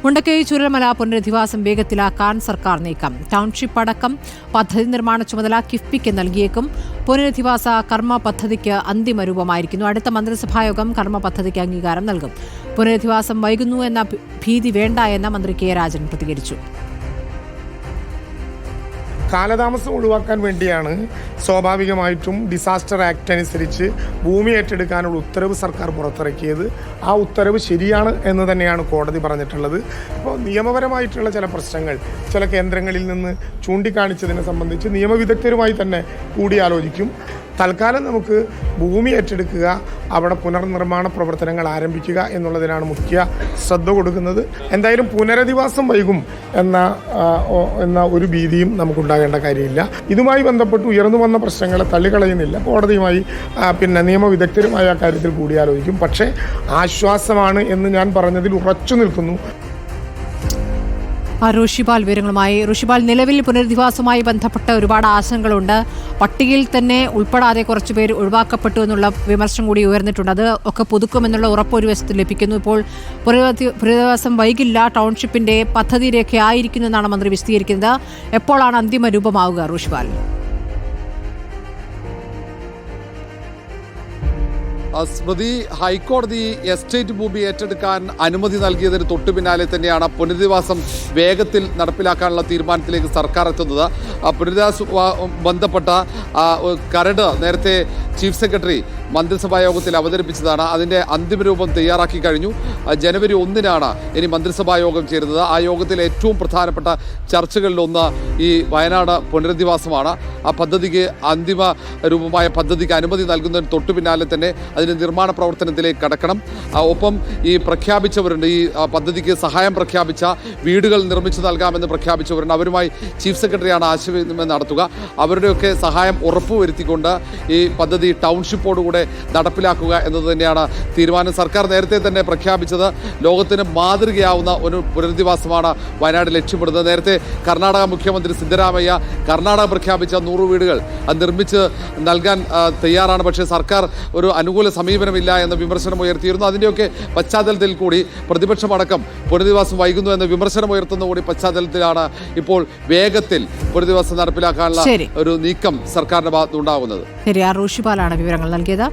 മുണ്ടക്കൈ ചൂരൽമല പുനരധിവാസം വേഗത്തിലാക്കാൻ സർക്കാർ നീക്കം. ടൗൺഷിപ്പ് അടക്കം പദ്ധതി നിർമ്മാണ ചുമതല കിഫ്ബിക്ക് നൽകിയേക്കും. പുനരധിവാസ കർമ്മ പദ്ധതിക്ക് അന്തിമ രൂപമായിരിക്കുന്നു. അടുത്ത മന്ത്രിസഭായോഗം കർമ്മ പദ്ധതിക്ക് അംഗീകാരം നൽകും. പുനരധിവാസം വൈകുന്നു എന്ന ഭീതി വേണ്ട എന്ന് മന്ത്രി കെ രാജൻ പ്രതികരിച്ചു. കാലതാമസം ഒഴിവാക്കാൻ വേണ്ടിയാണ് സ്വാഭാവികമായിട്ടും ഡിസാസ്റ്റർ ആക്ട് അനുസരിച്ച് ഭൂമി ഏറ്റെടുക്കാനുള്ള ഉത്തരവ് സർക്കാർ പുറത്തിറക്കിയത്. ആ ഉത്തരവ് ശരിയാണ് എന്ന് തന്നെയാണ് കോടതി പറഞ്ഞിട്ടുള്ളത്. അപ്പോൾ നിയമപരമായിട്ടുള്ള ചില പ്രശ്നങ്ങൾ ചില കേന്ദ്രങ്ങളിൽ നിന്ന് ചൂണ്ടിക്കാണിച്ചതിനെ സംബന്ധിച്ച് നിയമവിദഗ്ധരുമായി തന്നെ കൂടിയാലോചിക്കും. തൽക്കാലം നമുക്ക് ഭൂമി ഏറ്റെടുക്കുക, അവിടെ പുനർനിർമ്മാണ പ്രവർത്തനങ്ങൾ ആരംഭിക്കുക എന്നുള്ളതിനാണ് മുഖ്യ ശ്രദ്ധ കൊടുക്കുന്നത്. എന്തായാലും പുനരധിവാസം വൈകും എന്ന ഒരു ഭീതിയും നമുക്കുണ്ടാകേണ്ട കാര്യമില്ല. ഇതുമായി ബന്ധപ്പെട്ട് ഉയർന്നു വന്ന പ്രശ്നങ്ങളെ തള്ളിക്കളയുന്നില്ല. കോടതിയുമായി നിയമവിദഗ്ധരുമായി ആ കാര്യത്തിൽ കൂടിയാലോചിക്കും. പക്ഷേ ആശ്വാസമാണ് എന്ന് ഞാൻ പറഞ്ഞതിൽ ഉറച്ചു നിൽക്കുന്നു. ഋഷിപാൽ വിവരങ്ങളുമായി. ഋഷിപാൽ, നിലവിൽ പുനരധിവാസവുമായി ബന്ധപ്പെട്ട ഒരുപാട് ആശങ്കകളുണ്ട്. പട്ടികയിൽ തന്നെ ഉൾപ്പെടാതെ കുറച്ചുപേർ ഒഴിവാക്കപ്പെട്ടു എന്നുള്ള വിമർശനം കൂടി ഉയർന്നിട്ടുണ്ട്. അത് ഒക്കെ പുതുക്കുമെന്നുള്ള ഉറപ്പ് ഒരു വശത്ത് ലഭിക്കുന്നു. ഇപ്പോൾ പുനരധിവാസം വൈകില്ല, ടൗൺഷിപ്പിന്റെ പദ്ധതി രേഖയായിരിക്കുന്നു എന്നാണ് മന്ത്രി വിശദീകരിക്കുന്നത്. എപ്പോഴാണ് അന്തിമ രൂപമാവുക ഋഷിപാൽ? സ്മൃതി, ഹൈക്കോടതി എസ്റ്റേറ്റ് ഭൂമി ഏറ്റെടുക്കാൻ അനുമതി നൽകിയതിന് തൊട്ടു പിന്നാലെ തന്നെയാണ് പുനരധിവാസം വേഗത്തിൽ നടപ്പിലാക്കാനുള്ള തീരുമാനത്തിലേക്ക് സർക്കാർ എത്തുന്നത്. പുനരധിവാസം ബന്ധപ്പെട്ട കരട് നേരത്തെ ചീഫ് സെക്രട്ടറി മന്ത്രിസഭാ യോഗത്തിൽ അവതരിപ്പിച്ചതാണ്. അതിൻ്റെ അന്തിമ രൂപം തയ്യാറാക്കി കഴിഞ്ഞു. ജനുവരി 1-നാണ് ഇനി മന്ത്രിസഭാ യോഗം ചേരുന്നത്. ആ യോഗത്തിലെ ഏറ്റവും പ്രധാനപ്പെട്ട ചർച്ചകളിലൊന്ന് ഈ വയനാട് പുനരധിവാസമാണ്. ആ പദ്ധതിക്ക് അന്തിമ രൂപമായ പദ്ധതിക്ക് അനുമതി നൽകുന്നതിന് തൊട്ടു പിന്നാലെ തന്നെ അതിന് നിർമ്മാണ പ്രവർത്തനത്തിലേക്ക് കടക്കണം. ഒപ്പം ഈ പ്രഖ്യാപിച്ചവരുണ്ട്, ഈ പദ്ധതിക്ക് സഹായം പ്രഖ്യാപിച്ച, വീടുകൾ നിർമ്മിച്ചു നൽകാമെന്ന് പ്രഖ്യാപിച്ചവരുണ്ട്. അവരുമായി ചീഫ് സെക്രട്ടറിയാണ് ആശയവിനിമയം നടത്തുക. അവരുടെയൊക്കെ സഹായം ഉറപ്പുവരുത്തിക്കൊണ്ട് ഈ പദ്ധതി ടൗൺഷിപ്പോടുകൂടെ നടപ്പിലാക്കുക എന്നത് തന്നെയാണ് തീരുമാനം. സർക്കാർ നേരത്തെ തന്നെ പ്രഖ്യാപിച്ചത് ലോകത്തിന് മാതൃകയാവുന്ന ഒരു പുനരധിവാസമാണ് വയനാട് ലക്ഷ്യമിടുന്നത്. നേരത്തെ കർണാടക മുഖ്യമന്ത്രി സിദ്ധരാമയ്യ കർണാടക പ്രഖ്യാപിച്ച 100 വീടുകൾ അത് നിർമ്മിച്ച് നൽകാൻ തയ്യാറാണ്. പക്ഷേ സർക്കാർ ഒരു അനുകൂല സമീപനമില്ല എന്ന വിമർശനം ഉയർത്തിയിരുന്നു. അതിൻ്റെയൊക്കെ പശ്ചാത്തലത്തിൽ കൂടി പ്രതിപക്ഷമടക്കം പുനരധിവാസം വൈകുന്നു എന്ന വിമർശനം ഉയർത്തുന്ന കൂടി പശ്ചാത്തലത്തിലാണ് ഇപ്പോൾ വേഗത്തിൽ പുനരധിവാസം നടപ്പിലാക്കാനുള്ള ഒരു നീക്കം സർക്കാരിന്റെ ഭാഗത്തുണ്ടാകുന്നത്. ഋഷിപാലാണ് വിവരങ്ങൾ നൽകിയത്.